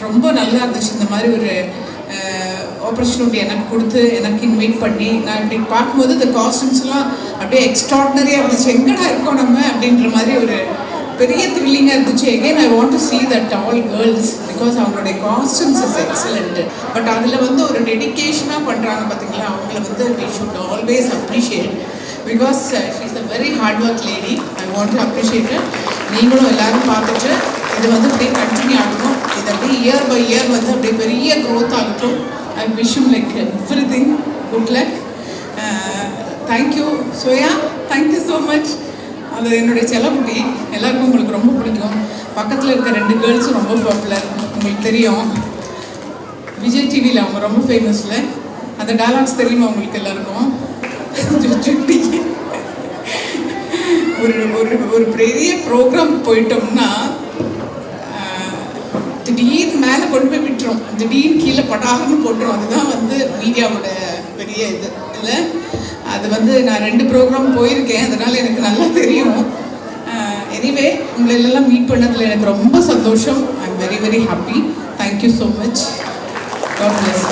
ரொம்ப நல்லா இருந்துச்சு. இந்த மாதிரி ஒரு ஆப்பர்ச்சுனிட்டி எனக்கு கொடுத்து எனக்கு இன்வைட் பண்ணி நான் இப்படி பார்க்கும்போது இந்த காஸ்டியூம்ஸ்லாம் அப்படியே எக்ஸ்ட்ராடினரியாக இருந்துச்சு. எங்கடா இருக்கோம் நம்ம அப்படின்ற மாதிரி ஒரு பெரிய த்ரில்லிங்காக இருந்துச்சு. Again I want to see that all girls because அவங்களுடைய காஸ்டியூம்ஸ் இஸ் எக்ஸலண்ட். பட் அதில் வந்து ஒரு டெடிக்கேஷனாக பண்ணுறாங்க பார்த்தீங்களா, அவங்கள வந்து we should always appreciate because she is a very hard work lady. I want to appreciate her. நீங்களும் எல்லாரும் பார்த்துட்டு இது வந்து அப்படியே கண்டினியூ ஆகணும். இது அப்படியே இயர் பை இயர் வந்து அப்படியே பெரிய க்ரோத் ஆகட்டும். I wish you like everything good luck. Thank you soya, thank you so much. அது என்னுடைய செல்லக்குட்டி, எல்லாருக்கும் உங்களுக்கு ரொம்ப பிடிக்கும். பக்கத்தில் இருக்க 2 கேர்ள்ஸும் ரொம்ப பாப்புலர், உங்களுக்கு தெரியும். விஜய் டிவியில் அவங்க ரொம்ப ஃபேமஸில். அந்த டயலாக்ஸ் தெரியுமா உங்களுக்கு எல்லாருக்கும்? சுட்டி ஒரு பெரிய ப்ரோக்ராம் போயிட்டோம்னா திடீர்னு மேலே கொண்டு போய் விட்டுரும், திடீர்னு கீழே படாகன்னு போட்டுரும். அதுதான் வந்து மீடியாவோட பெரிய இது இல்லை. அது வந்து நான் 2 ப்ரோக்ராம் போயிருக்கேன், அதனால் எனக்கு நல்லா தெரியும். எனிவே உங்களை எல்லாம் மீட் பண்ணதில் எனக்கு ரொம்ப சந்தோஷம். I am very very happy. Thank you so much. God plus.